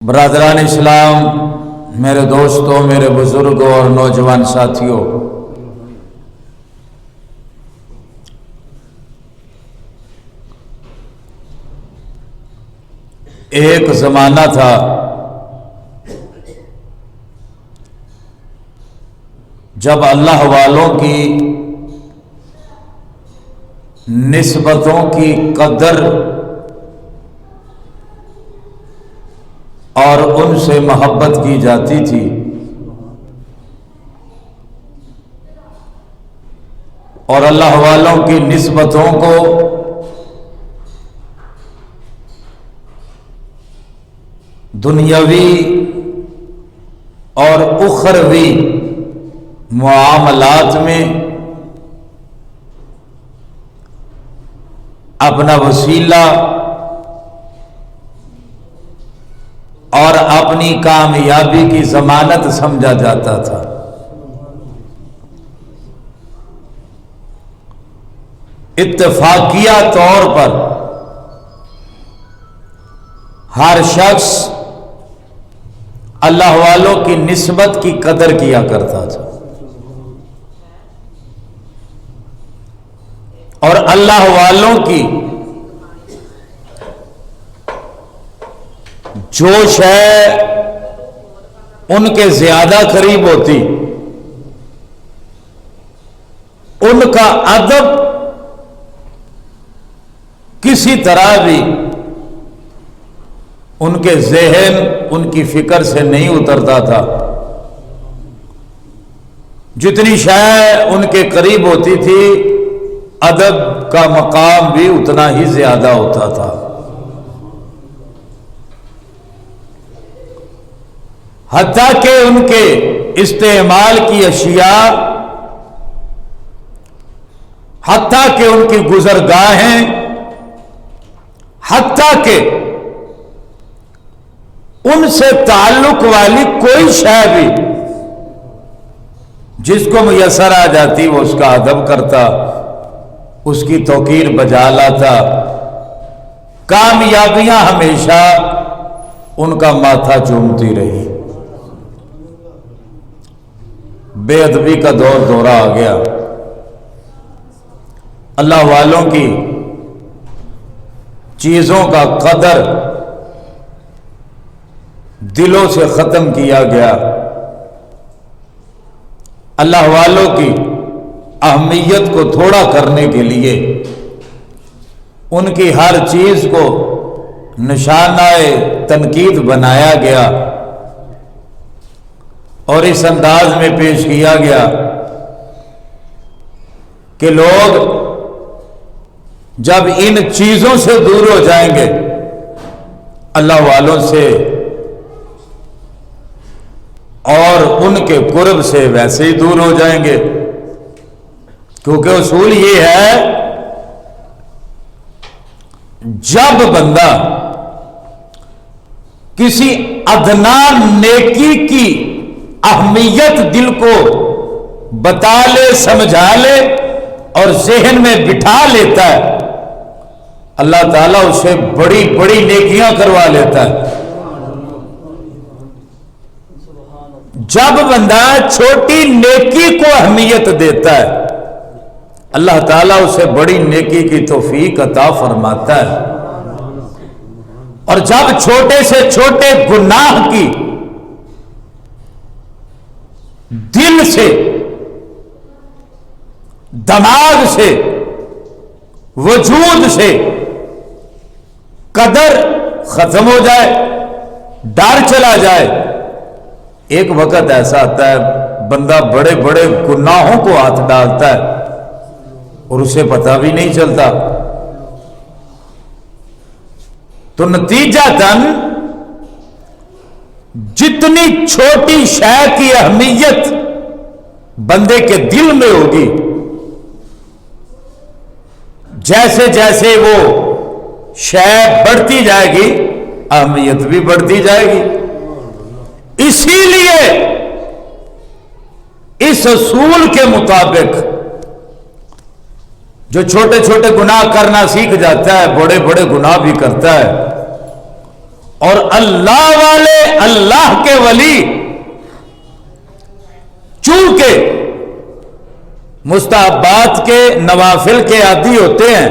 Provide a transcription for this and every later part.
برادران اسلام، میرے دوستوں، میرے بزرگوں اور نوجوان ساتھیوں، ایک زمانہ تھا جب اللہ والوں کی نسبتوں کی قدر اور ان سے محبت کی جاتی تھی، اور اللہ والوں کی نسبتوں کو دنیاوی اور اخروی معاملات میں اپنا وسیلہ اور اپنی کامیابی کی ضمانت سمجھا جاتا تھا۔ اتفاقیہ طور پر ہر شخص اللہ والوں کی نسبت کی قدر کیا کرتا تھا، اور اللہ والوں کی جو شے ان کے زیادہ قریب ہوتی، ان کا ادب کسی طرح بھی ان کے ذہن، ان کی فکر سے نہیں اترتا تھا۔ جتنی شے ان کے قریب ہوتی تھی، ادب کا مقام بھی اتنا ہی زیادہ ہوتا تھا۔ حتیٰ کہ ان کے استعمال کی اشیاء، حتیٰ کہ ان کی گزرگاہیں، حتیٰ کہ ان سے تعلق والی کوئی شے بھی جس کو میسر آ جاتی وہ اس کا ادب کرتا، اس کی توقیر بجا لاتا۔ کامیابیاں ہمیشہ ان کا ماتھا چومتی رہی۔ بے ادبی کا دورہ آ گیا، اللہ والوں کی چیزوں کا قدر دلوں سے ختم کیا گیا، اللہ والوں کی اہمیت کو تھوڑا کرنے کے لیے ان کی ہر چیز کو نشانہ تنقید بنایا گیا، اور اس انداز میں پیش کیا گیا کہ لوگ جب ان چیزوں سے دور ہو جائیں گے، اللہ والوں سے اور ان کے قرب سے ویسے ہی دور ہو جائیں گے، کیونکہ اصول یہ ہے جب بندہ کسی ادنا نیکی کی اہمیت دل کو بتا لے، سمجھا لے اور ذہن میں بٹھا لیتا ہے، اللہ تعالیٰ اسے بڑی بڑی نیکیاں کروا لیتا ہے۔ جب بندہ چھوٹی نیکی کو اہمیت دیتا ہے، اللہ تعالیٰ اسے بڑی نیکی کی توفیق عطا فرماتا ہے، اور جب چھوٹے سے چھوٹے گناہ کی دل سے، دماغ سے، وجود سے قدر ختم ہو جائے، ڈر چلا جائے، ایک وقت ایسا آتا ہے بندہ بڑے بڑے گناہوں کو ہاتھ ڈالتا ہے اور اسے پتہ بھی نہیں چلتا۔ تو نتیجتاً جتنی چھوٹی شے کی اہمیت بندے کے دل میں ہوگی، جیسے جیسے وہ شے بڑھتی جائے گی، اہمیت بھی بڑھتی جائے گی۔ اسی لیے اس اصول کے مطابق جو چھوٹے چھوٹے گناہ کرنا سیکھ جاتا ہے، بڑے بڑے گناہ بھی کرتا ہے، اور اللہ والے اللہ کے ولی چونکہ مستحبات کے نوافل کے عادی ہوتے ہیں،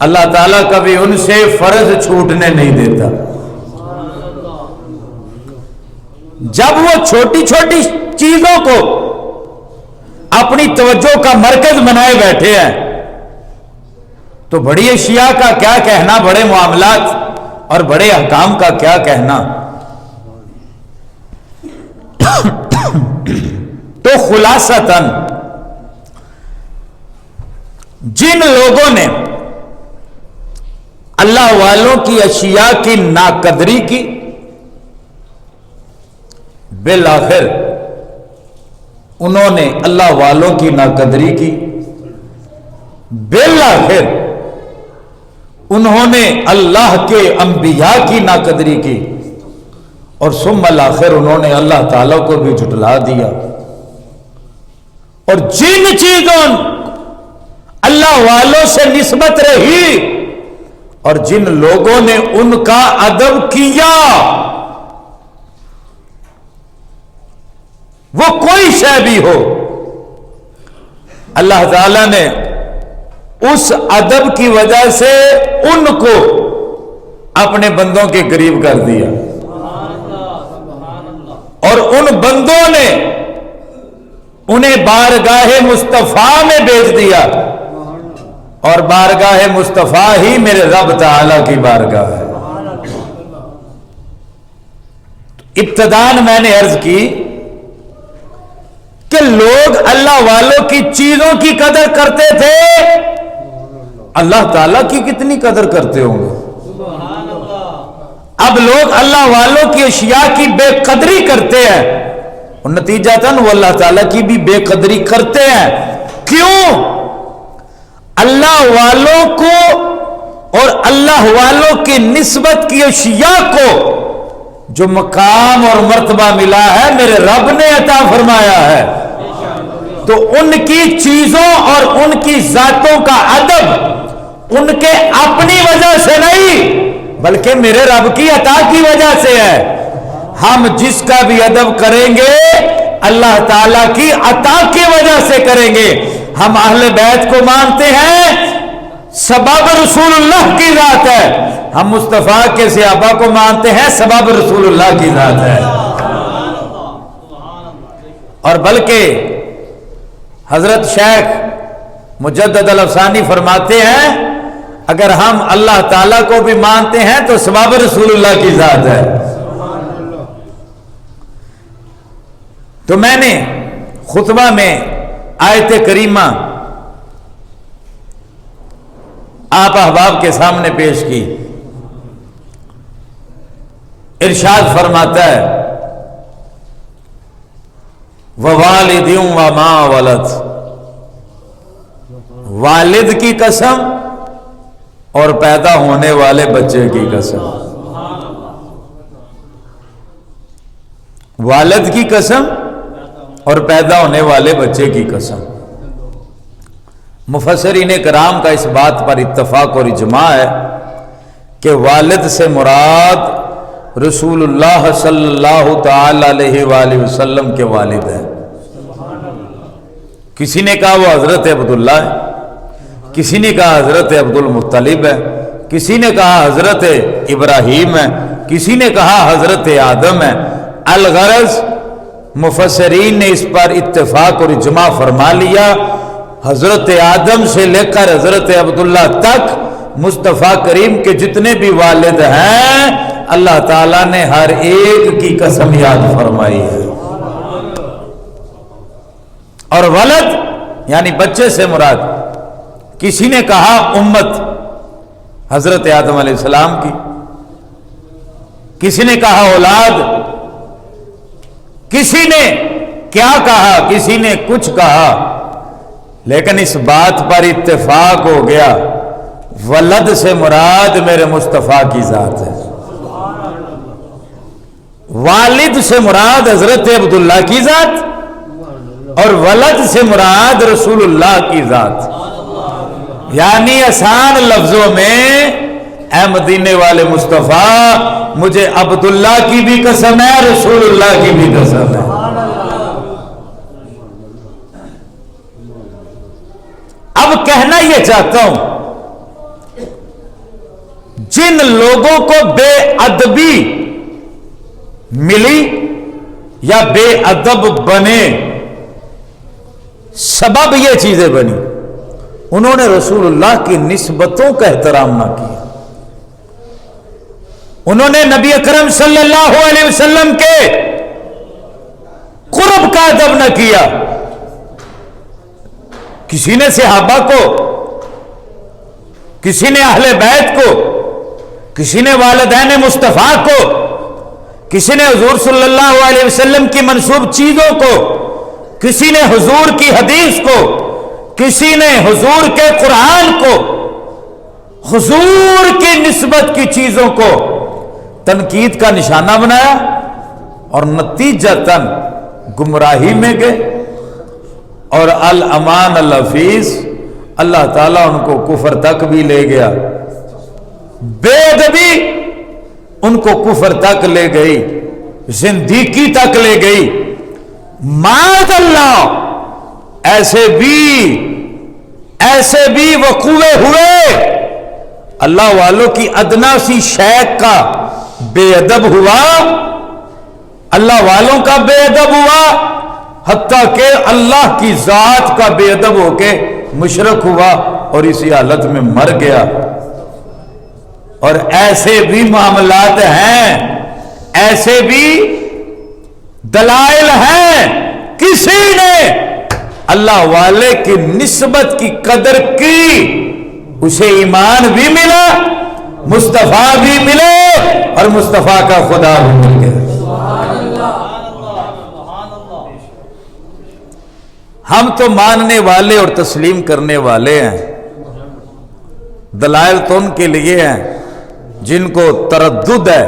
اللہ تعالیٰ کبھی ان سے فرض چھوٹنے نہیں دیتا۔ جب وہ چھوٹی چھوٹی چیزوں کو اپنی توجہ کا مرکز بنائے بیٹھے ہیں تو بڑی اشیاء کا کیا کہنا، بڑے معاملات اور بڑے احکام کا کیا کہنا۔ تو خلاصتاً جن لوگوں نے اللہ والوں کی اشیاء کی ناقدری کی، بالآخر انہوں نے اللہ والوں کی ناقدری کی، بالآخر انہوں نے اللہ کے انبیاء کی ناقدری کی، اور ثم الآخر انہوں نے اللہ تعالیٰ کو بھی جھٹلا دیا۔ اور جن چیزوں اللہ والوں سے نسبت رہی اور جن لوگوں نے ان کا ادب کیا، وہ کوئی شے بھی ہو، اللہ تعالیٰ نے اس ادب کی وجہ سے ان کو اپنے بندوں کے قریب کر دیا، اور ان بندوں نے انہیں بارگاہ مصطفیٰ میں بھیج دیا، اور بارگاہ مصطفیٰ ہی میرے رب تعالیٰ کی بارگاہ ہے۔ ابتداً میں نے عرض کی کہ لوگ اللہ والوں کی چیزوں کی قدر کرتے تھے، اللہ تعالیٰ کی کتنی قدر کرتے ہوں گے؟ اب لوگ اللہ والوں کی اشیاء کی بے قدری کرتے ہیں، اور نتیجتاً وہ اللہ تعالیٰ کی بھی بے قدری کرتے ہیں۔ کیوں؟ اللہ والوں کو اور اللہ والوں کی نسبت کی اشیاء کو جو مقام اور مرتبہ ملا ہے میرے رب نے عطا فرمایا ہے، تو ان کی چیزوں اور ان کی ذاتوں کا ادب ان کے اپنی وجہ سے نہیں بلکہ میرے رب کی عطا کی وجہ سے ہے۔ ہم جس کا بھی ادب کریں گے اللہ تعالیٰ کی عطا کی وجہ سے کریں گے۔ ہم اہل بیت کو مانتے ہیں، سبب رسول اللہ کی ذات ہے۔ ہم مصطفیٰ کے صحابہ کو مانتے ہیں، سبب رسول اللہ کی ذات ہے۔ اور بلکہ حضرت شیخ مجدد الافسانی فرماتے ہیں اگر ہم اللہ تعالیٰ کو بھی مانتے ہیں تو سبب رسول اللہ کی ذات ہے۔ تو میں نے خطبہ میں آیت کریمہ آپ احباب کے سامنے پیش کی۔ ارشاد فرماتا ہے وَوَالِدٍ وَمَا وَلَدَ، والد کی قسم اور پیدا ہونے والے بچے کی قسم، والد کی قسم اور پیدا ہونے والے بچے کی قسم۔ مفسرین کرام کا اس بات پر اتفاق اور اجماع ہے کہ والد سے مراد رسول اللہ صلی اللہ تعالی علیہ وآلہ وسلم کے والد ہیں۔ کسی نے کہا وہ حضرت عبداللہ ہے، کسی نے کہا حضرت عبد المطلب ہے، کسی نے کہا حضرت ابراہیم ہے، کسی نے کہا حضرت آدم ہے۔ الغرض مفسرین نے اس پر اتفاق اور اجماع فرما لیا، حضرت آدم سے لے کر حضرت عبداللہ تک مصطفیٰ کریم کے جتنے بھی والد ہیں اللہ تعالیٰ نے ہر ایک کی قسم یاد فرمائی ہے۔ اور ولد یعنی بچے سے مراد کسی نے کہا امت حضرت آدم علیہ السلام کی، کسی نے کہا اولاد، کسی نے کیا کہا، کسی نے کچھ کہا، لیکن اس بات پر اتفاق ہو گیا ولد سے مراد میرے مصطفیٰ کی ذات ہے، والد سے مراد حضرت عبداللہ کی ذات، اور ولد سے مراد رسول اللہ کی ذات۔ یعنی آسان لفظوں میں اے مدینے والے مصطفیٰ، مجھے عبداللہ کی بھی قسم ہے، رسول اللہ کی بھی قسم ہے۔ اب کہنا یہ چاہتا ہوں، جن لوگوں کو بے ادبی ملی یا بے ادب بنے، سبب یہ چیزیں بنی، انہوں نے رسول اللہ کی نسبتوں کا احترام نہ کیا، انہوں نے نبی اکرم صلی اللہ علیہ وسلم کے قرب کا ادب نہ کیا۔ کسی نے صحابہ کو، کسی نے اہل بیت کو، کسی نے والدین مصطفیٰ کو، کسی نے حضور صلی اللہ علیہ وسلم کی منسوب چیزوں کو، کسی نے حضور کی حدیث کو، کسی نے حضور کے قرآن کو، حضور کی نسبت کی چیزوں کو تنقید کا نشانہ بنایا، اور نتیجتاً گمراہی میں گئے، اور الامان الحفیظ اللہ تعالیٰ ان کو کفر تک بھی لے گیا، بے ادبی ان کو کفر تک لے گئی، زندگی تک لے گئی۔ معاذ اللہ، ایسے بھی وقوع ہوئے، اللہ والوں کی ادنا سی شیخ کا بے ادب ہوا، اللہ والوں کا بے ادب ہوا، حتیٰ کہ اللہ کی ذات کا بے ادب ہو کے مشرک ہوا اور اسی حالت میں مر گیا۔ اور ایسے بھی معاملات ہیں، ایسے بھی دلائل ہیں، کسی نے اللہ والے کی نسبت کی قدر کی، اسے ایمان بھی ملا، مصطفیٰ بھی ملے، اور مصطفیٰ کا خدا بھی مل گیا۔ ہم تو ماننے والے اور تسلیم کرنے والے ہیں، دلائل تو ان کے لیے ہیں جن کو تردد ہے،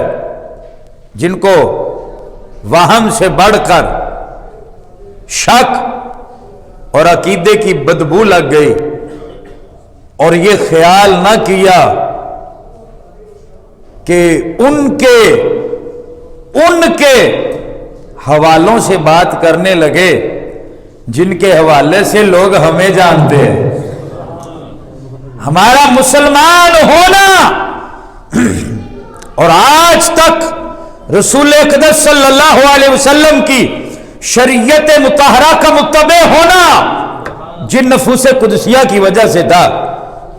جن کو وہم سے بڑھ کر شک اور عقیدے کی بدبو لگ گئی، اور یہ خیال نہ کیا کہ ان کے حوالوں سے بات کرنے لگے جن کے حوالے سے لوگ ہمیں جانتے ہیں۔ ہمارا مسلمان ہونا اور آج تک رسول اقدس صلی اللہ علیہ وسلم کی شریعت مطہرہ کا متبع ہونا جن نفوس قدسیہ کی وجہ سے تھا،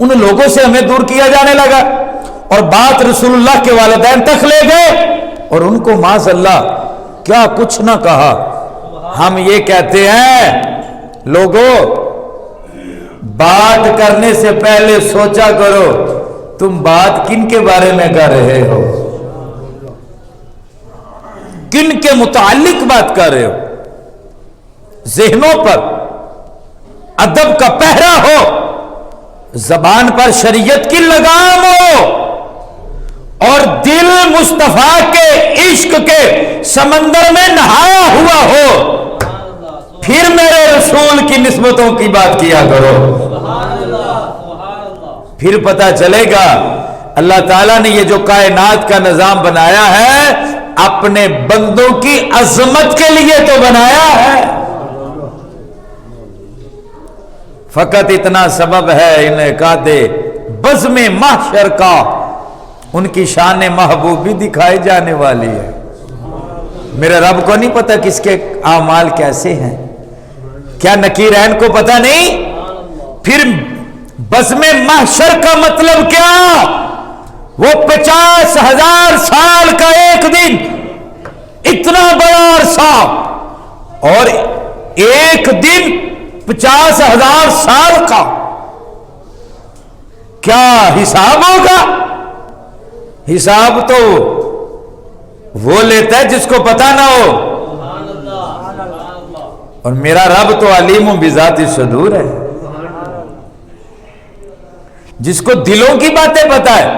ان لوگوں سے ہمیں دور کیا جانے لگا، اور بات رسول اللہ کے والدین تک لے گئے، اور ان کو معاذ اللہ کیا کچھ نہ کہا۔ ہم یہ کہتے ہیں، لوگوں بات کرنے سے پہلے سوچا کرو تم بات کن کے بارے میں کر رہے ہو، کن کے متعلق بات کر رہے ہو۔ ذہنوں پر ادب کا پہرا ہو، زبان پر شریعت کی لگام ہو، اور دل مصطفیٰ کے عشق کے سمندر میں نہایا ہوا ہو، پھر میرے رسول کی نسبتوں کی بات کیا کرو، پھر پتہ چلے گا اللہ تعالیٰ نے یہ جو کائنات کا نظام بنایا ہے اپنے بندوں کی عظمت کے لیے تو بنایا ہے۔ فقط اتنا سبب ہے انعقاد بزم محشر کا، ان کی شان محبوب بھی دکھائی جانے والی ہے۔ میرے رب کو نہیں پتا کس کے اعمال کیسے ہیں، کیا نکیرین کو پتا نہیں؟ پھر بزم محشر کا مطلب کیا؟ وہ 50,000 سال کا ایک دن، اتنا بڑا عرصہ، اور ایک دن 50,000 سال کا کیا حساب ہوگا؟ حساب تو وہ لیتا ہے جس کو پتا نہ ہو، اور میرا رب تو علیم بذات الصدور ہے، جس کو دلوں کی باتیں پتا ہے۔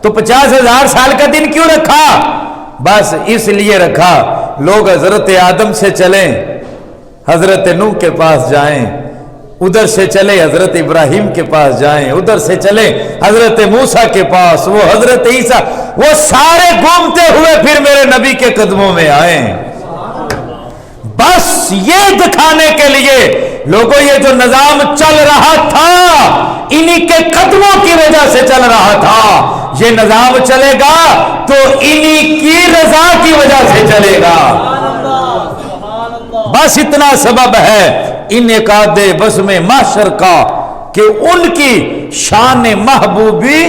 تو 50,000 سال کا دن کیوں رکھا؟ بس اس لیے رکھا لوگ حضرت آدم سے چلیں، حضرت نوح کے پاس جائیں، ادھر سے چلے حضرت ابراہیم کے پاس جائیں، ادھر سے چلے حضرت موسیٰ کے پاس، وہ حضرت عیسیٰ، وہ سارے گھومتے ہوئے پھر میرے نبی کے قدموں میں آئیں، بس یہ دکھانے کے لیے لوگوں یہ جو نظام چل رہا تھا انہی کے قدموں کی وجہ سے چل رہا تھا، یہ نظام چلے گا تو انہی کی رضا کی وجہ سے چلے گا، بس اتنا سبب ہے انعقاد بزم محشر کا کہ ان کی شان محبوبی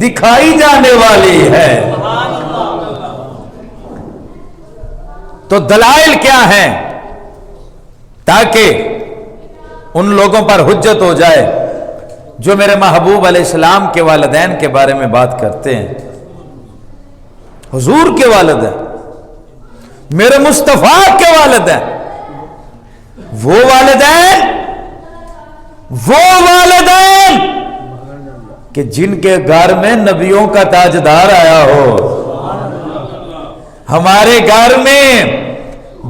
دکھائی جانے والی ہے۔ تو دلائل کیا ہیں تاکہ ان لوگوں پر حجت ہو جائے جو میرے محبوب علیہ السلام کے والدین کے بارے میں بات کرتے ہیں، حضور کے والد ہیں، میرے مصطفیٰ کے والد ہیں، وہ والدین کہ جن کے گھر میں نبیوں کا تاجدار آیا ہو۔ ہمارے گھر میں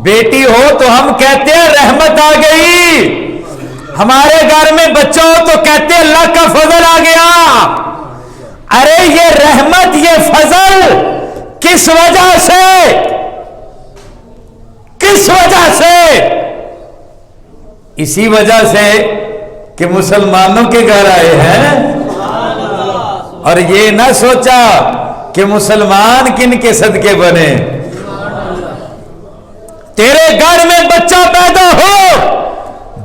بیٹی ہو تو ہم کہتے ہیں رحمت آ گئی، ہمارے گھر میں بچہ ہو تو کہتے ہیں اللہ کا فضل آ گیا۔ ارے یہ رحمت، یہ فضل کس وجہ سے، کس وجہ سے؟ اسی وجہ سے کہ مسلمانوں کے گھر آئے ہیں، اور یہ نہ سوچا کہ مسلمان کن کے صدقے بنے۔ تیرے گھر میں بچہ پیدا ہو،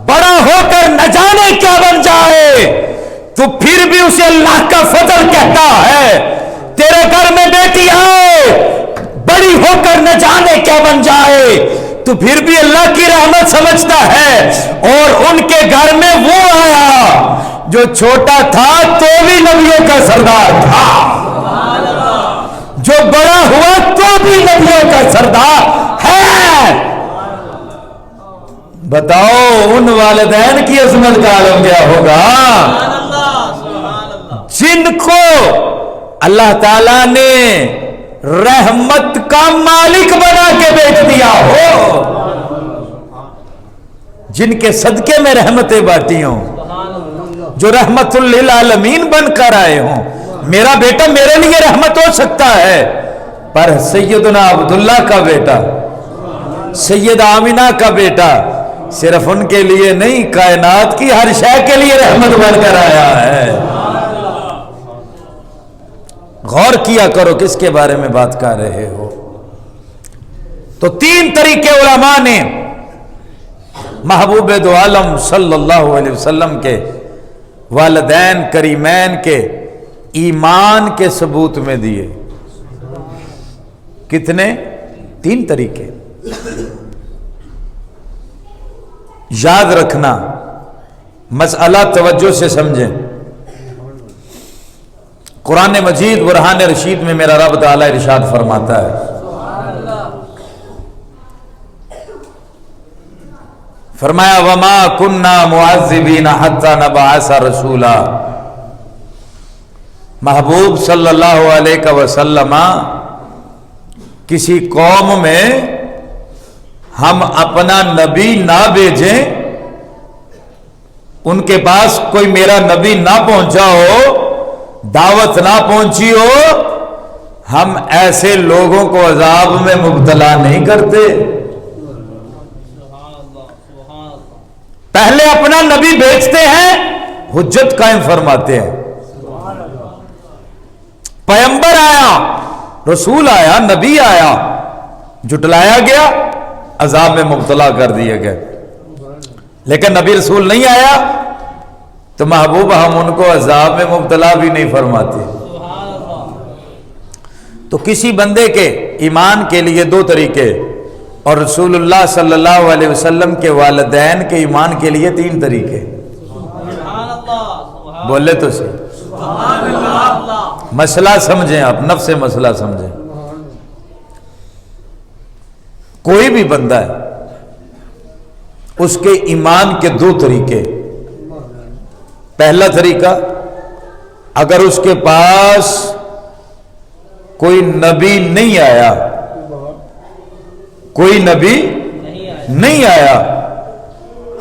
بڑا ہو کر نہ جانے کیا بن جائے تو پھر بھی اسے اللہ کا فضل کہتا ہے۔ تیرے گھر میں بیٹی آئے، بڑی ہو کر نہ جانے کیا بن جائے تو پھر بھی اللہ کی رحمت سمجھتا ہے۔ اور ان کے گھر میں وہ آیا جو چھوٹا تھا تو بھی نبیوں کا سردار تھا، جو بڑا ہوا تو بھی نبیوں کا سردار ہے۔ بتاؤ ان والدین کی عظمت کا عالم کیا ہوگا جن کو اللہ تعالیٰ نے رحمت کا مالک بنا کے بیچ دیا ہو، جن کے صدقے میں رحمتیں بانٹی ہوں، جو رحمت للعالمین بن کر آئے ہوں۔ میرا بیٹا میرے لیے رحمت ہو سکتا ہے، پر سیدنا عبداللہ کا بیٹا، سید آمینہ کا بیٹا صرف ان کے لیے نہیں، کائنات کی ہر شے کے لیے رحمت بن کر آیا ہے۔ غور کیا کرو کس کے بارے میں بات کر رہے ہو۔ تو تین طریقے علماء نے محبوب دو عالم صلی اللہ علیہ وسلم کے والدین کریمین کے ایمان کے ثبوت میں دیے۔ کتنے؟ تین طریقے۔ یاد رکھنا، مسئلہ توجہ سے سمجھیں۔ قرآن مجید برہان رشید میں میرا رب تعالی ارشاد فرماتا ہے، فرمایا وما کننا معذبین حتی نبعث رسولا۔ محبوب صلی اللہ علیہ وسلم، کسی قوم میں ہم اپنا نبی نہ بھیجیں، ان کے پاس کوئی میرا نبی نہ پہنچا ہو، دعوت نہ پہنچی ہو، ہم ایسے لوگوں کو عذاب میں مبتلا نہیں کرتے۔ پہلے اپنا نبی بھیجتے ہیں، حجت قائم فرماتے ہیں۔ پیغمبر آیا، رسول آیا، نبی آیا، جھٹلایا گیا، عذاب میں مبتلا کر دیا گیا۔ لیکن نبی رسول نہیں آیا تو محبوب ہم ان کو عذاب میں مبتلا بھی نہیں فرماتے۔ تو کسی بندے کے ایمان کے لیے دو طریقے، اور رسول اللہ صلی اللہ علیہ وسلم کے والدین کے ایمان کے لیے تین طریقے۔ بولے تو صحیح، مسئلہ سمجھیں آپ، نفس مسئلہ سمجھیں۔ کوئی بھی بندہ ہے، اس کے ایمان کے دو طریقے۔ پہلا طریقہ، اگر اس کے پاس کوئی نبی نہیں آیا، کوئی نبی نہیں آیا،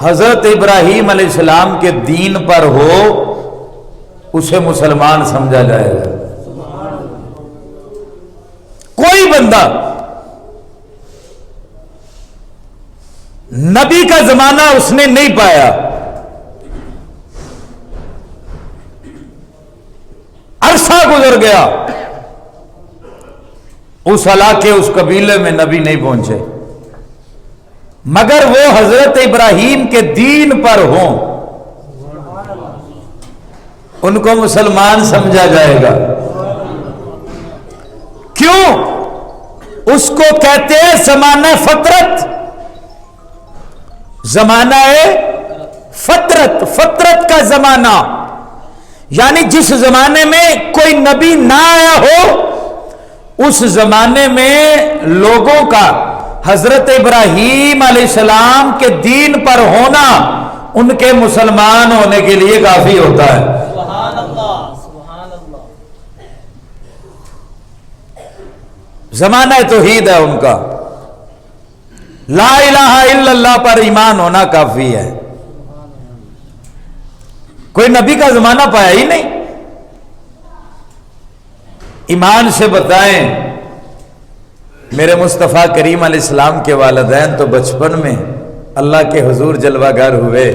حضرت ابراہیم علیہ السلام کے دین پر ہو اسے مسلمان سمجھا جائے گا. کوئی بندہ نبی کا زمانہ اس نے نہیں پایا، عرصہ گزر گیا، اس علاقے اس قبیلے میں نبی نہیں پہنچے، مگر وہ حضرت ابراہیم کے دین پر ہوں، ان کو مسلمان سمجھا جائے گا. کیوں؟ اس کو کہتے ہیں زمانہ فطرت. زمانہ فطرت، فطرت کا زمانہ، یعنی جس زمانے میں کوئی نبی نہ آیا ہو اس زمانے میں لوگوں کا حضرت ابراہیم علیہ السلام کے دین پر ہونا ان کے مسلمان ہونے کے لیے کافی ہوتا ہے. سبحان اللہ، سبحان اللہ. زمانہ توحید ہے ان کا، لا الہ الا اللہ پر ایمان ہونا کافی ہے. کوئی نبی کا زمانہ پایا ہی نہیں. ایمان سے بتائیں، میرے مصطفیٰ کریم علیہ السلام کے والدین تو بچپن میں اللہ کے حضور جلوہ گر ہوئے،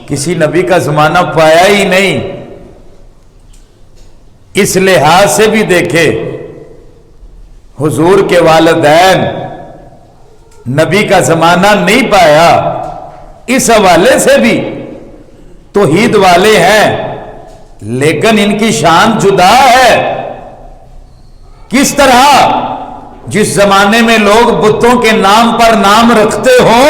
کسی نبی کا زمانہ پایا ہی نہیں. اس لحاظ سے بھی دیکھے حضور کے والدین نبی کا زمانہ نہیں پایا، اس حوالے سے بھی توحید والے ہیں، لیکن ان کی شان جدا ہے. کس طرح؟ جس زمانے میں لوگ بتوں کے نام پر نام رکھتے ہوں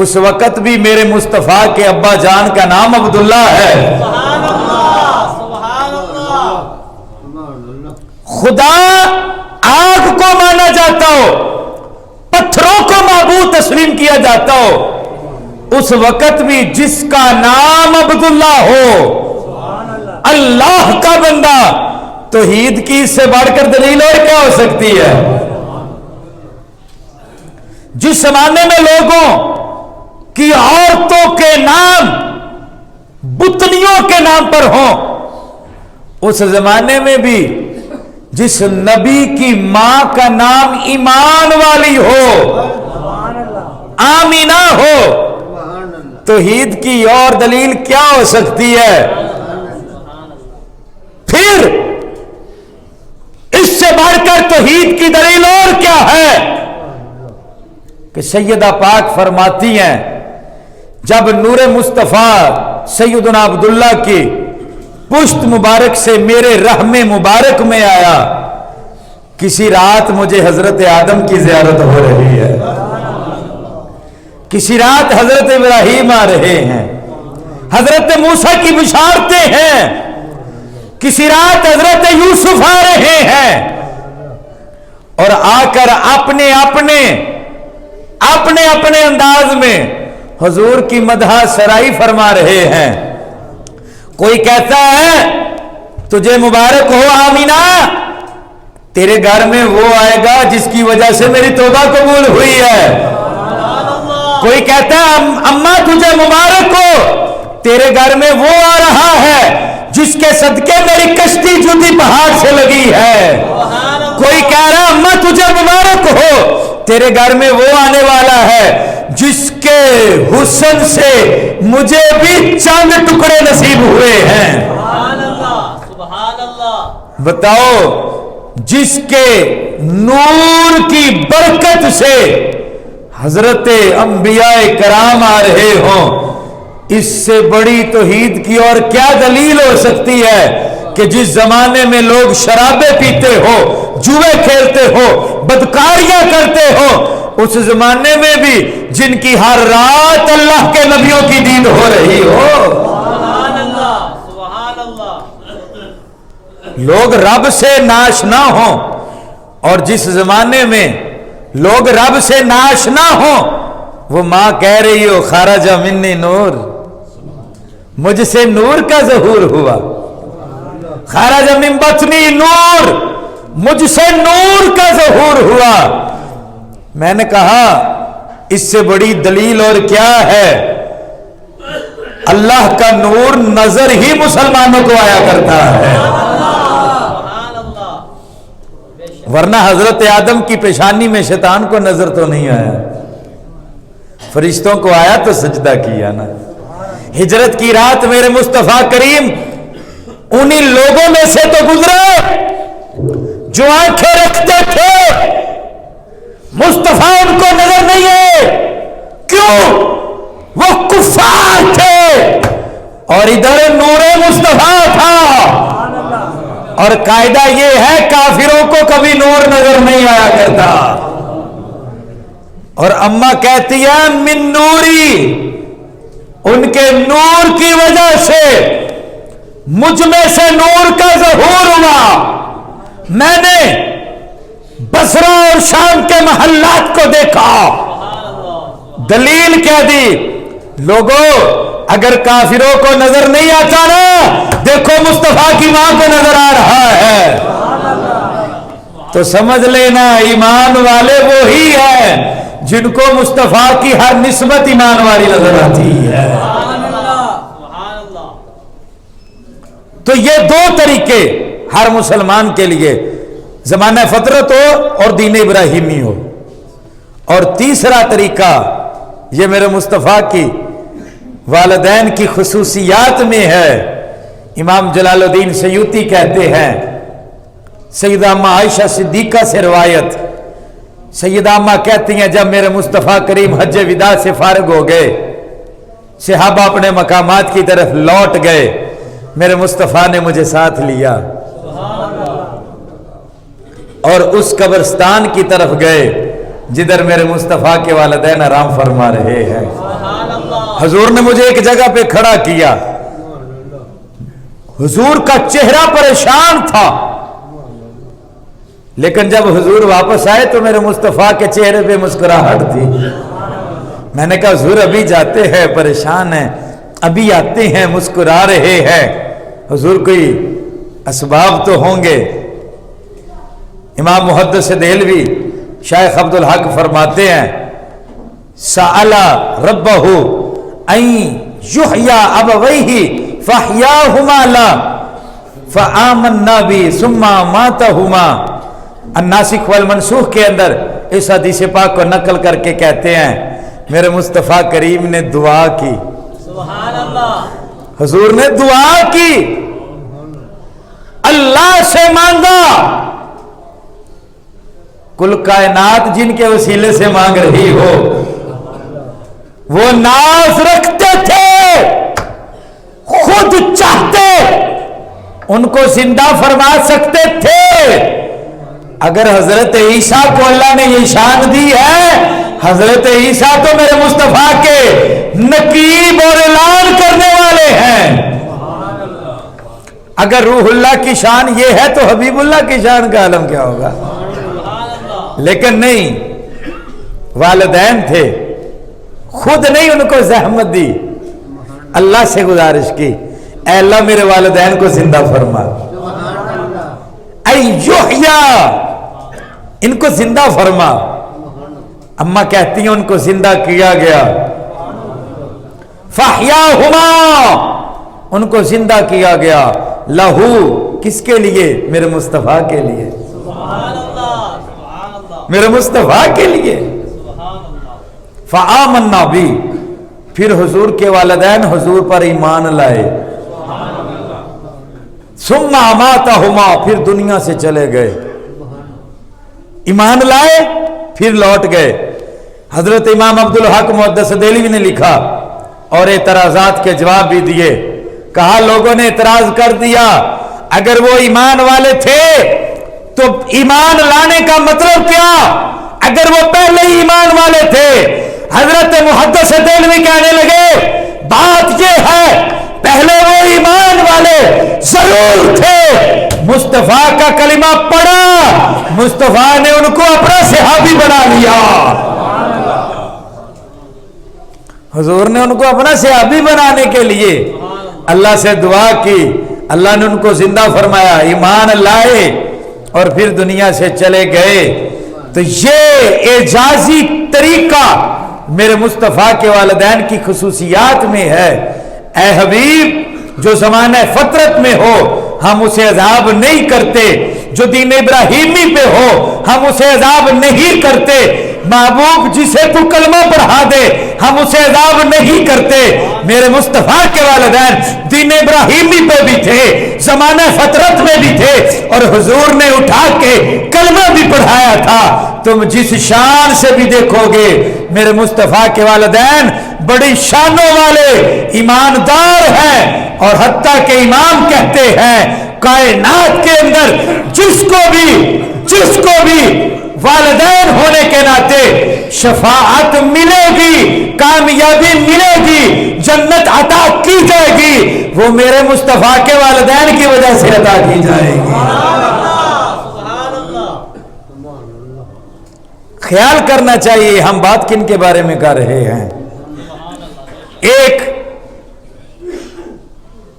اس وقت بھی میرے مصطفیٰ کے ابا جان کا نام عبداللہ ہے. سبحان اللہ، سبحان اللہ. خدا آگ کو مانا جاتا ہو، پتھروں کو معبود تسلیم کیا جاتا ہو، اس وقت بھی جس کا نام عبداللہ ہو، اللہ کا بندہ، توحید کی اس سے بڑھ کر دلیل اور کیا ہو سکتی ہے؟ جس زمانے میں لوگوں کی عورتوں کے نام بتنیوں کے نام پر ہوں، اس زمانے میں بھی جس نبی کی ماں کا نام ایمان والی ہو، آمینہ ہو، توحید کی اور دلیل کیا ہو سکتی ہے؟ پھر اس سے بڑھ کر توحید کی دلیل اور کیا ہے کہ سیدہ پاک فرماتی ہیں جب نور مصطفیٰ سیدنا عبداللہ کی پشت مبارک سے میرے رحم مبارک میں آیا، کسی رات مجھے حضرت آدم کی زیارت ہو رہی ہے، کسی رات حضرت ابراہیم آ رہے ہیں، حضرت موسیٰ کی بشارتیں ہیں، کسی رات حضرت یوسف آ رہے ہیں، اور آ کر اپنے اپنے انداز میں حضور کی مدح سرائی فرما رہے ہیں. کوئی کہتا ہے تجھے مبارک ہو آمینہ، تیرے گھر میں وہ آئے گا جس کی وجہ سے میری توبہ قبول ہوئی ہے. کوئی کہتا ہے اماں تجھے مبارک ہو، تیرے گھر میں وہ آ رہا ہے جس کے صدقے میری کشتی جوتی پہاڑ سے لگی ہے. کوئی کہہ رہا اماں تجھے مبارک ہو، تیرے گھر میں وہ آنے والا ہے جس کے حسن سے مجھے بھی چند ٹکڑے نصیب ہوئے ہیں. سبحان اللہ، سبحان اللہ. بتاؤ جس کے نور کی برکت سے حضرت انبیاء کرام آ رہے ہوں، اس سے بڑی توحید کی اور کیا دلیل ہو سکتی ہے کہ جس زمانے میں لوگ شرابیں پیتے ہو، جوئے کھیلتے ہو، بدکاریاں کرتے ہو، اس زمانے میں بھی جن کی ہر رات اللہ کے نبیوں کی دید ہو رہی ہو. سبحان اللہ، سبحان اللہ. لوگ رب سے ناشنا ہوں، اور جس زمانے میں لوگ رب سے ناشنا ہوں وہ ماں کہہ رہی ہو خرج منی نور، مجھ سے نور کا ظہور ہوا، خرج من بطنی نور، مجھ سے نور کا ظہور ہوا. میں نے کہا اس سے بڑی دلیل اور کیا ہے؟ اللہ کا نور نظر ہی مسلمانوں کو آیا کرتا ہے، ورنہ حضرت آدم کی پیشانی میں شیطان کو نظر تو نہیں آیا، فرشتوں کو آیا تو سجدہ کیا نا۔ ہجرت کی رات میرے مصطفیٰ کریم انہی لوگوں میں سے تو گزرے جو آنکھیں رکھتے تھے، مصطفیٰ ان کو نظر نہیں ہے، کیوں؟ وہ کفار تھے اور ادھر نور مصطفیٰ تھا، اور قاعدہ یہ ہے کافروں کو کبھی نور نظر نہیں آیا کرتا۔ اور اماں کہتی ہے من نوری، ان کے نور کی وجہ سے مجھ میں سے نور کا ظہور ہوا، میں نے بصرہ اور شام کے محلات کو دیکھا۔ دلیل کیا دی؟ لوگوں اگر کافروں کو نظر نہیں آتا نا، دیکھو مصطفیٰ کی ماں کو نظر آ رہا ہے، تو سمجھ لینا ایمان والے وہی ہیں جن کو مصطفیٰ کی ہر نسبت ایمان والی نظر آتی ہے۔ تو یہ دو طریقے ہر مسلمان کے لیے، زمانہ فطرت ہو اور دین ابراہیمی ہو، اور تیسرا طریقہ یہ میرے مصطفیٰ کی والدین کی خصوصیات میں ہے۔ امام جلال الدین سیوطی کہتے ہیں، سیدہ اماں عائشہ صدیقہ سے روایت، سیدہ اماں کہتی ہیں جب میرے مصطفیٰ کریم حج وداع سے فارغ ہو گئے، صحابہ اپنے مقامات کی طرف لوٹ گئے، میرے مصطفیٰ نے مجھے ساتھ لیا اور اس قبرستان کی طرف گئے جدھر میرے مصطفیٰ کے والدین آرام فرما رہے ہیں۔ حضور نے مجھے ایک جگہ پہ کھڑا کیا، حضور کا چہرہ پریشان تھا، لیکن جب حضور واپس آئے تو میرے مصطفیٰ کے چہرے پہ مسکراہٹ تھی۔ میں نے کہا حضور ابھی جاتے ہیں پریشان ہیں، ابھی آتے ہیں مسکرا رہے ہیں، حضور کوئی اسباب تو ہوں گے۔ امام محدث دہلوی شیخ عبدالحق فرماتے ہیں، سألا ربہ ان یحیی ابویہ فاحیاہما لا فآمنا بی ثم ماتہما۔ الناسخ والمنسوخ کے اندر اس حدیث پاک کو نقل کر کے کہتے ہیں میرے مصطفیٰ کریم نے دعا کی، سبحان اللہ، حضور نے دعا کی، اللہ سے مانگا، کل کائنات جن کے وسیلے سے مانگ رہی ہو، وہ ناز رکھتے تھے، خود چاہتے ان کو زندہ فرما سکتے تھے۔ اگر حضرت عیسیٰ کو اللہ نے یہ شان دی ہے، حضرت عیسیٰ تو میرے مصطفیٰ کے نقیب اور اعلان کرنے والے ہیں۔ اگر روح اللہ کی شان یہ ہے تو حبیب اللہ کی شان کا عالم کیا ہوگا؟ لیکن نہیں، والدین تھے، خود نہیں ان کو زحمت دی، اللہ سے گزارش کی، اے اللہ میرے والدین کو زندہ فرما، اے یحییٰ ان کو زندہ فرما۔ اماں کہتی ہیں ان کو زندہ کیا گیا، فاحیاہما ان کو زندہ کیا گیا، لہو کس کے لیے؟ میرے مصطفیٰ کے لیے، میرے مصطفیٰ کے لیے۔ فآمنا بھی، پھر حضور کے والدین حضور پر ایمان لائے، ثم اماتہما پھر دنیا سے چلے گئے، ایمان لائے پھر لوٹ گئے۔ حضرت امام عبدالحق محدث دہلوی نے لکھا اور اعتراضات کے جواب بھی دیے، کہا لوگوں نے اعتراض کر دیا اگر وہ ایمان والے تھے تو ایمان لانے کا مطلب کیا؟ اگر وہ پہلے ہی ایمان والے تھے، حضرت محدث دہلوی کہنے لگے بات یہ ہے پہلے وہ ایمان والے ضرور تھے، مصطفیٰ کا کلمہ پڑھا، مصطفیٰ نے ان کو اپنا صحابی بنا لیا، حضور نے ان کو اپنا صحابی بنانے کے لیے اللہ سے دعا کی، اللہ نے ان کو زندہ فرمایا، ایمان لائے اور پھر دنیا سے چلے گئے۔ تو یہ اعجازی طریقہ میرے مصطفیٰ کے والدین کی خصوصیات میں ہے۔ اے حبیب، جو زمانہ فطرت میں ہو ہم اسے عذاب نہیں کرتے، جو دین ابراہیمی پہ ہو ہم اسے عذاب نہیں کرتے، محبوب جسے تو کلمہ پڑھا دے ہم اسے عذاب نہیں کرتے۔ میرے مصطفیٰ کے والدین دین ابراہیمی پہ بھی تھے، زمانہ فطرت میں بھی تھے، اور حضور نے اٹھا کے کلمہ بھی پڑھایا تھا۔ تم جس شان سے بھی دیکھو گے میرے مصطفیٰ کے والدین بڑی شانوں والے ایماندار ہیں، اور حتیٰ کہ امام کہتے ہیں کائنات کے اندر جس کو بھی والدین ہونے کے ناطے شفاعت ملے گی، کامیابی ملے گی، جنت عطا کی جائے گی، وہ میرے مصطفیٰ کے والدین کی وجہ سے عطا کی جائے گی۔ خیال کرنا چاہیے ہم بات کن کے بارے میں کر رہے ہیں۔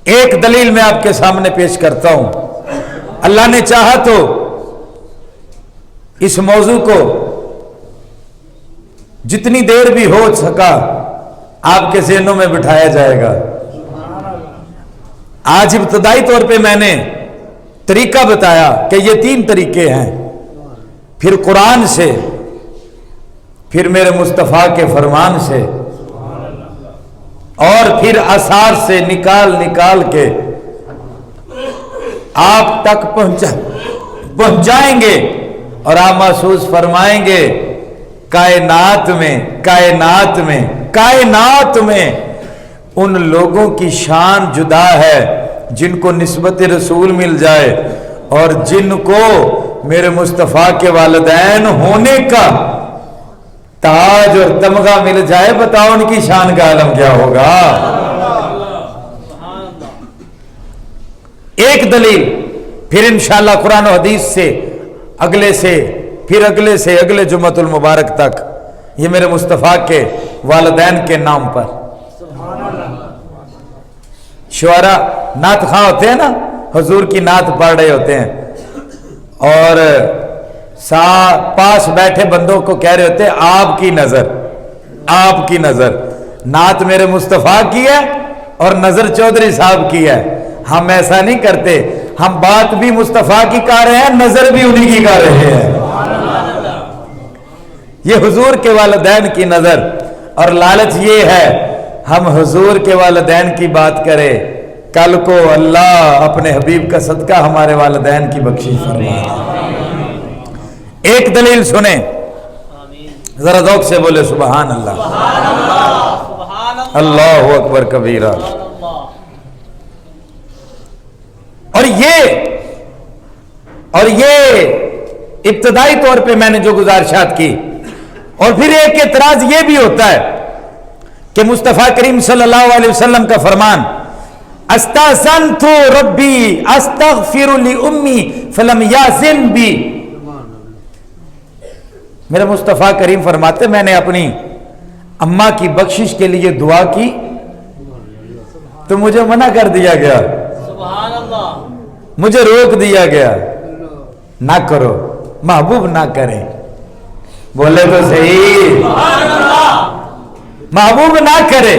ایک دلیل میں آپ کے سامنے پیش کرتا ہوں۔ اللہ نے چاہا تو اس موضوع کو جتنی دیر بھی ہو سکا آپ کے ذہنوں میں بٹھایا جائے گا۔ آج ابتدائی طور پہ میں نے طریقہ بتایا کہ یہ 3 طریقے ہیں، پھر قرآن سے، پھر میرے مصطفیٰ کے فرمان سے، اور پھر آثار سے نکال کے آپ تک پہنچائیں گے، اور آپ محسوس فرمائیں گے کائنات میں ان لوگوں کی شان جدا ہے جن کو نسبت رسول مل جائے، اور جن کو میرے مصطفیٰ کے والدین ہونے کا تاج اور تمغہ مل جائے۔ بتاؤ ان کی شان کا عالم کیا ہوگا۔ ایک دلیل، پھر انشاءاللہ قرآن و حدیث سے، اگلے جمعۃ المبارک تک یہ میرے مصطفیٰ کے والدین کے نام پر۔ شعراء نعت خواں ہوتے ہیں نا، حضور کی نعت پڑھ رہے ہوتے ہیں، اور پاس بیٹھے بندوں کو کہہ رہے ہوتے ہیں آپ کی نظر نعت میرے مصطفیٰ کی ہے اور نظر چودھری صاحب کی ہے۔ ہم ایسا نہیں کرتے، ہم بات بھی مصطفیٰ کی کر رہے ہیں، نظر بھی انہی کی کر رہے ہیں۔ یہ حضور کے والدین کی نظر، اور لالچ یہ ہے ہم حضور کے والدین کی بات کریں، کل کو اللہ اپنے حبیب کا صدقہ ہمارے والدین کی بخشش فرمائے۔ ایک دلیل سنیں، ذرا ذوق سے بولے سبحان اللہ، اللہ اکبر کبیرہ۔ اور یہ ابتدائی طور پہ میں نے جو گزارشات کی، اور پھر ایک اعتراض یہ بھی ہوتا ہے کہ مصطفیٰ کریم صلی اللہ علیہ وسلم کا فرمان استأذنت ربی استغفر لأمی فلم یأذن بی، میرے مصطفیٰ کریم فرماتے میں نے اپنی اماں کی بخشش کے لیے دعا کی تو مجھے منع کر دیا گیا، سبحان اللہ، مجھے روک دیا گیا، نہ کرو، محبوب نہ کریں۔ بولے تو صحیح، محبوب نہ کرے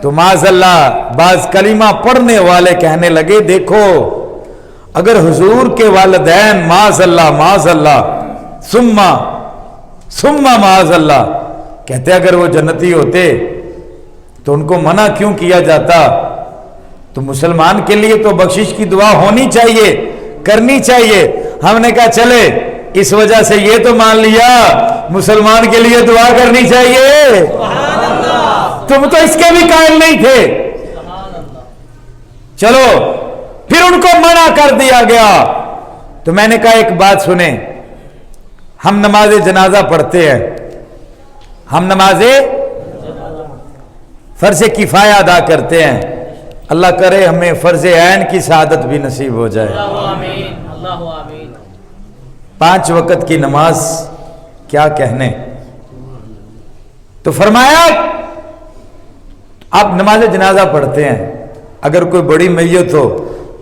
تو معاذ اللہ بعض کلمہ پڑھنے والے کہنے لگے دیکھو اگر حضور کے والدین معاذ اللہ ثم معاذ اللہ کہتے اگر وہ جنتی ہوتے تو ان کو منع کیوں کیا جاتا؟ تو مسلمان کے لیے تو بخشش کی دعا ہونی چاہیے، کرنی چاہیے۔ ہم نے کہا چلے اس وجہ سے یہ تو مان لیا مسلمان کے لیے دعا کرنی چاہیے، تم تو اس کے بھی قائل نہیں تھے، چلو پھر ان کو منع کر دیا گیا۔ تو میں نے کہا ایک بات سنیں، ہم نماز جنازہ پڑھتے ہیں، ہم نماز فرض کفایہ ادا کرتے ہیں، اللہ کرے ہمیں فرض عین کی سعادت بھی نصیب ہو جائے۔ اللہ آمین۔ 5 وقت کی نماز کیا کہنے۔ تو فرمایا آپ نماز جنازہ پڑھتے ہیں، اگر کوئی بڑی میت ہو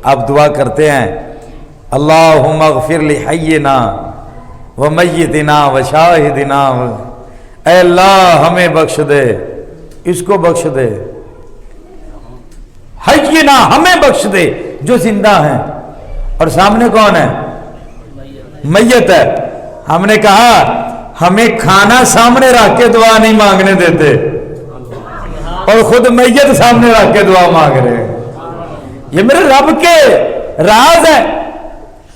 آپ دعا کرتے ہیں اللہم اغفر لحینا ومیتنا وشاہدنا، اے اللہ ہمیں بخش دے، اس کو بخش دے، حینا ہمیں بخش دے جو زندہ ہیں، اور سامنے کون ہے؟ میت ہے۔ ہم نے کہا ہمیں کھانا سامنے رکھ کے دعا نہیں مانگنے دیتے، اور خود میت سامنے رکھ کے دعا مانگ رہے ہیں۔ یہ میرے رب کے راز ہے،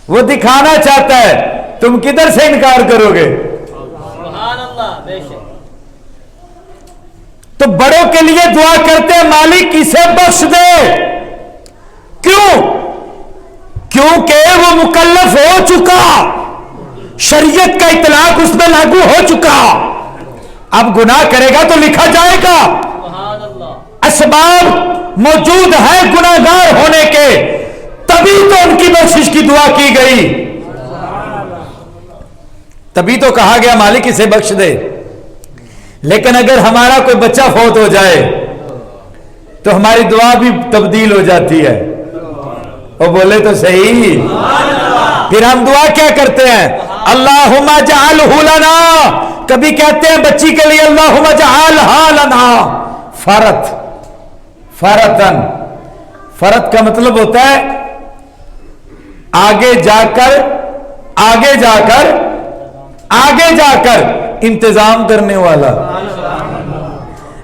وہ دکھانا چاہتا ہے، تم کدھر سے انکار کرو گے؟ سبحان اللہ، بے شک۔ تو بڑوں کے لیے دعا کرتے ہیں مالک اسے بخش دے، کیوں؟ کیونکہ وہ مکلف ہو چکا، شریعت کا اطلاق اس میں لاگو ہو چکا، اب گناہ کرے گا تو لکھا جائے گا۔ سبحان اللہ۔ اسباب موجود ہے گناہگار ہونے کے، تبھی تو ان کی بخشش کی دعا کی گئی، تبھی تو کہا گیا مالک اسے بخش دے۔ لیکن اگر ہمارا کوئی بچہ فوت ہو جائے تو ہماری دعا بھی تبدیل ہو جاتی ہے، وہ بولے تو صحیح، پھر ہم دعا کیا کرتے ہیں؟ اللہم اجعلہ لنا، کبھی کہتے ہیں بچی کے لیے اللہم اجعلہا لنا فرت، فرتن، فرت کا مطلب ہوتا ہے آگے جا کر، آگے جا کر، آگے جا کر انتظام کرنے والا۔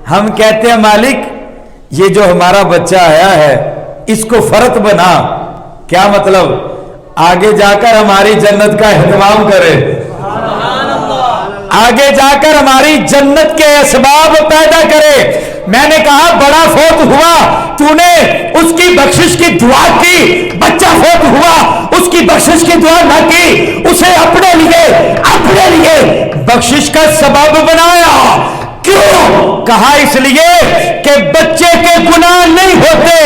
ہم کہتے ہیں مالک یہ جو ہمارا بچہ آیا ہے اس کو فرت بنا، کیا مطلب؟ آگے جا کر ہماری جنت کا اہتمام کرے، آگے جا کر ہماری جنت کے اسباب پیدا کرے۔ میں نے کہا بڑا فوت ہوا، تو نے اس کی بخشش کی دعا کی، بچہ فوت ہوا اس کی بخشش کی دعا نہ کی، اسے اپنے لیے بخشش کا سبب بنایا۔ کیوں؟ کہا اس لیے کہ بچے کے گناہ نہیں ہوتے،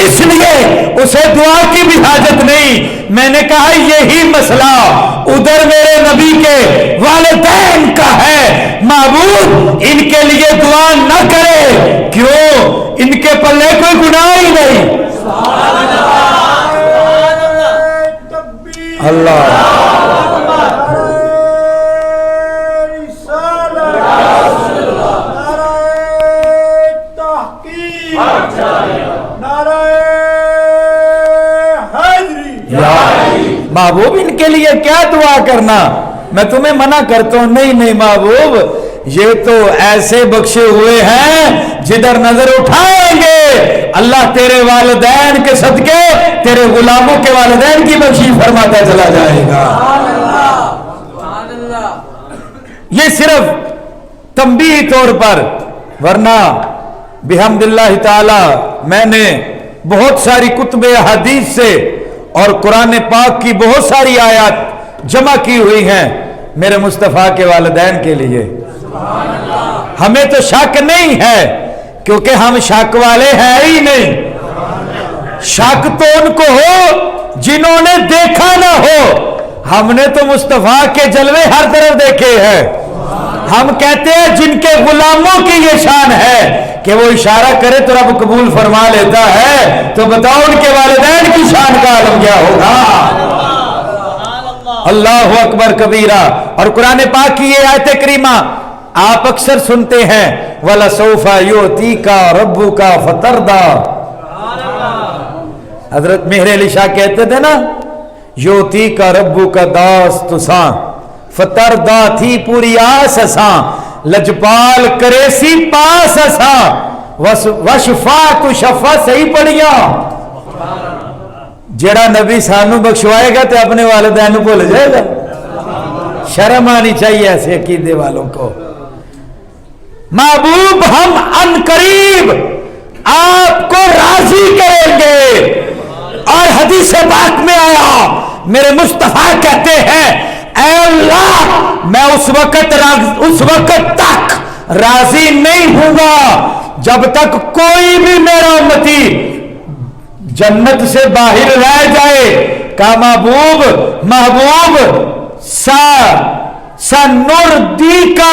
اس لیے اسے دعا کی بھی حاجت نہیں۔ میں نے کہا یہی مسئلہ ادھر میرے نبی کے والدین کا ہے، معبود ان کے لیے دعا نہ کرے، کیوں؟ ان کے پلے کوئی گناہ ہی نہیں۔ اللہ محبوب ان کے لیے کیا دعا کرنا؟ میں تمہیں منع کرتا ہوں، نہیں محبوب، یہ تو ایسے بخشے ہوئے ہیں جدھر نظر اٹھائیں گے اللہ تیرے والدین کے صدقے تیرے غلاموں کے والدین کی بخشش فرماتا چلا جائے گا۔ یہ صرف تنبیہی طور پر، ورنہ بحمد اللہ تعالی میں نے بہت ساری کتب احادیث سے اور قرآن پاک کی بہت ساری آیات جمع کی ہوئی ہیں میرے مصطفیٰ کے والدین کے لیے۔ ہمیں تو شک نہیں ہے کیونکہ ہم شک والے ہیں ہی نہیں، شک تو ان کو ہو جنہوں نے دیکھا نہ ہو، ہم نے تو مصطفیٰ کے جلوے ہر طرف دیکھے ہیں۔ ہم کہتے ہیں جن کے غلاموں کی یہ شان ہے کہ وہ اشارہ کرے تو رب قبول فرما لیتا ہے، تو بتاؤ ان کے والدین کی شان کا عالم کیا ہوگا؟ اللہ اکبر کبیرہ۔ اور قرآن پاک کی یہ آیت کریمہ آپ اکثر سنتے ہیں، وَلَسَوْفَ يُعْتِيكَ رَبُّكَ فَتَرْضَىٰ۔ حضرت مہر علی شاہ کہتے تھے نا، یوتی کا ربو کا داست ساں فتردہ تھی پوری آس اساں، لجپال کریسی پاس اساں، وشفا تو شفا صحیح پڑھیا۔ جڑا نبی سانو بخشوائے گا تو اپنے والدین بھول جائے گا؟ شرم آنی چاہیے ایسے عقیدے والوں کو۔ محبوب ہم ان قریب آپ کو راضی کریں گے، اور حدیث پاک میں آیا میرے مصطفیٰ کہتے ہیں اے اللہ میں اس وقت تک راضی نہیں ہوں گا جب تک کوئی بھی میرا امتی جنت سے باہر رہ جائے۔ کہا محبوب سنردیکا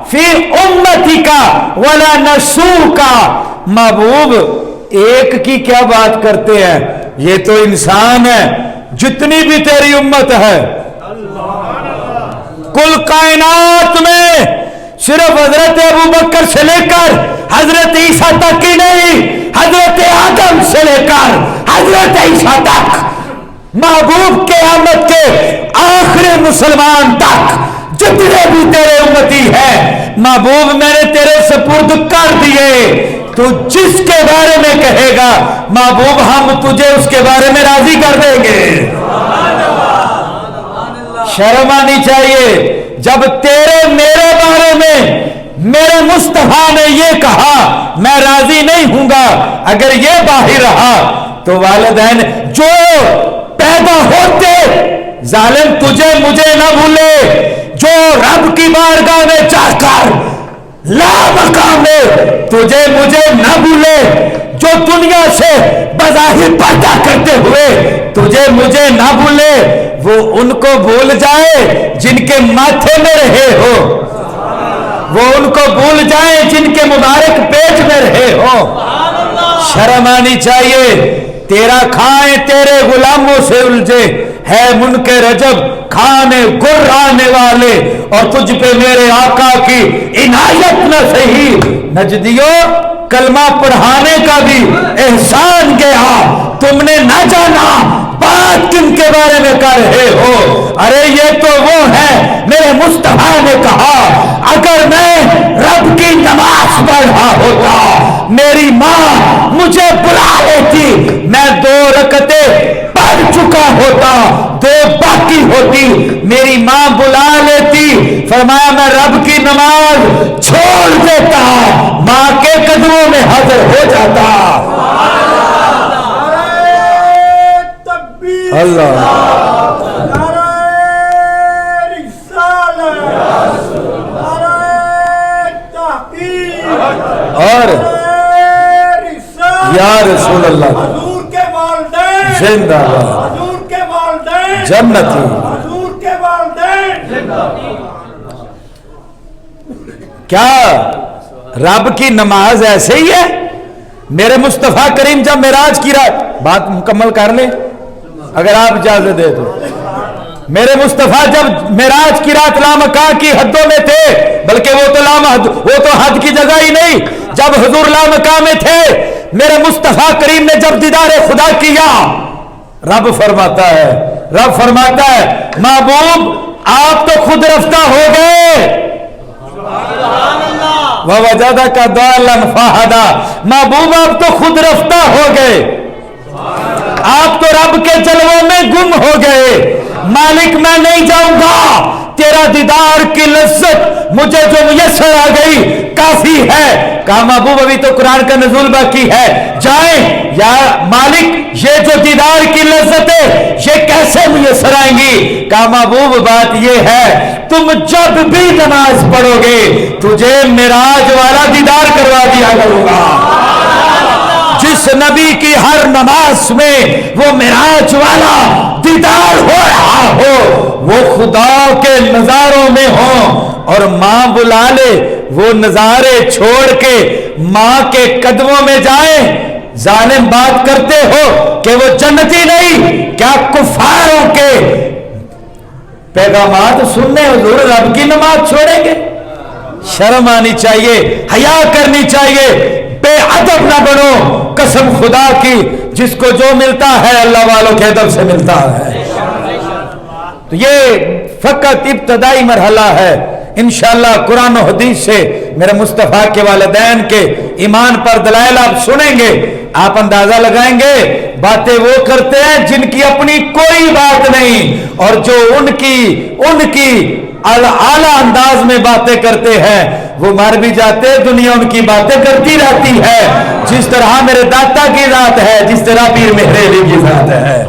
فی امتکا ولا نسوکا۔ محبوب ایک کی کیا بات کرتے ہیں، یہ تو انسان ہے، جتنی بھی تیری امت ہے، کل کائنات میں صرف حضرت ابو بکر سے لے کر حضرت عیسیٰ تک کی نہیں، حضرت آدم سے لے کر حضرت عیسیٰ تک، محبوب قیامت کے آخری مسلمان تک جتنے بھی تیرے امتی ہیں، محبوب میں نے تیرے سپرد کر دیے، تو جس کے بارے میں کہے گا محبوب ہم تجھے اس کے بارے میں راضی کر دیں گے۔ شرم آنی چاہیے جب تیرے میرے بارے میں میرے مصطفیٰ نے یہ کہا میں راضی نہیں ہوں گا، اگر یہ باہر رہا تو والدین جو پیدا ہوتے ظالم تجھے مجھے نہ بھولے، جو رب کی بارگاہ میں جا کر لا مقام تجھے مجھے نہ بھولے، جو دنیا سے بظاہر پردہ کرتے ہوئے تجھے مجھے نہ بھولے، وہ ان کو بھول جائے جن کے ماتھے میں رہے ہو، وہ ان کو بھول جائے جن کے مبارک پیٹ میں رہے ہو۔ شرم آنی چاہیے، تیرا کھائیں تیرے غلاموں سے الجھے، ہے منکر رجب کھانے گر آنے والے، اور تجھ پہ میرے آقا کی عنایت نہ سہی، نجدیوں کلمہ پڑھانے کا بھی احسان گیا، تم نے نہ جانا بات کن کے بارے میں کر رہے ہو، ارے یہ تو وہ ہے میرے مصطفیٰ نے کہا اگر میں رب کی نماز پڑھ رہا ہوتا میری ماں مجھے بلا لیتی، میں 2 رکعتیں پڑھ چکا ہوتا 2 باقی ہوتی، میری ماں بلا لیتی، فرمایا میں رب کی نماز چھوڑ دیتا، ماں کے قدموں میں حاضر ہو جاتا۔ اللہ اور یا رسول اللہ حضور کے والدین زندہ باد، حضور کے والدین جنتی، حضور کے والدین۔ کیا رب کی نماز ایسے ہی ہے؟ میرے مصطفیٰ کریم جب معراج کی رات، بات مکمل کر لیں اگر آپ اجازت دے تو، میرے مصطفیٰ جب معراج کی رات لامکاں کی حدوں میں تھے، بلکہ وہ تو حد کی جگہ ہی نہیں، جب حضور لامکاں میں تھے، میرے مصطفیٰ کریم نے جب دیدار خدا کیا، رب فرماتا ہے محبوب آپ تو خود رفتہ ہو گئے، وَوَجَدَكَ ضَالًّا فَهَدَىٰ، محبوب آپ تو خود رفتہ ہو گئے، آپ تو رب کے جلووں میں گم ہو گئے، مالک میں نہیں جاؤں گا، تیرا دیدار کی لذت مجھے جو میسر آ گئی کافی ہے۔ کہا محبوب ابھی تو قرآن کا نزول باقی ہے، جائیں یا مالک یہ جو دیدار کی لذت ہے یہ کیسے میسر آئیں گی؟ کہا محبوب بات یہ ہے تم جب بھی نماز پڑھو گے تجھے معراج والا دیدار کروا دیا کروں گا۔ جس نبی کی ہر نماز میں وہ معراج والا دیدار ہو رہا ہو، وہ خدا کے نظاروں میں ہو، اور ماں بلا لے وہ نظارے چھوڑ کے ماں کے قدموں میں جائیں، ظالم بات کرتے ہو کہ وہ جنتی نہیں، کیا کفاروں کے پیغامات سننے حضور رب کی نماز چھوڑیں گے؟ شرم آنی چاہیے، حیا کرنی چاہیے، بے ادب نہ بنو، قسم خدا کی جس کو جو ملتا ہے اللہ والوں کے ادب سے ملتا ہے۔ تو یہ فقط ابتدائی مرحلہ ہے، انشاءاللہ قرآن و حدیث سے میرے مصطفیٰ کے والدین کے ایمان پر دلائل آپ سنیں گے، آپ اندازہ لگائیں گے باتیں وہ کرتے ہیں جن کی اپنی کوئی بات نہیں، اور جو ان کی اعلیٰ انداز میں باتیں کرتے ہیں وہ مر بھی جاتے، دنیا ان کی باتیں کرتی رہتی ہے، جس طرح میرے داتا کی ذات ہے، جس طرح پیر مہر علی کی ذات ہے،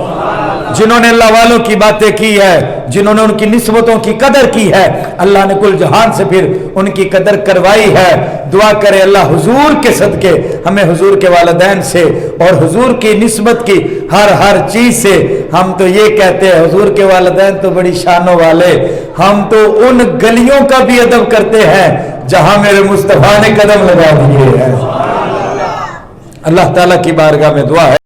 جنہوں نے اللہ والوں کی باتیں کی ہے، جنہوں نے ان کی نسبتوں کی قدر کی ہے، اللہ نے کل جہان سے پھر ان کی قدر کروائی ہے۔ دعا کرے اللہ حضور کے صدقے ہمیں حضور کے والدین سے اور حضور کی نسبت کی ہر چیز سے، ہم تو یہ کہتے ہیں حضور کے والدین تو بڑی شانوں والے، ہم تو ان گلیوں کا بھی ادب کرتے ہیں جہاں میرے مصطفیٰ نے قدم لگا دیے ہیں۔ اللہ تعالیٰ کی بارگاہ میں دعا ہے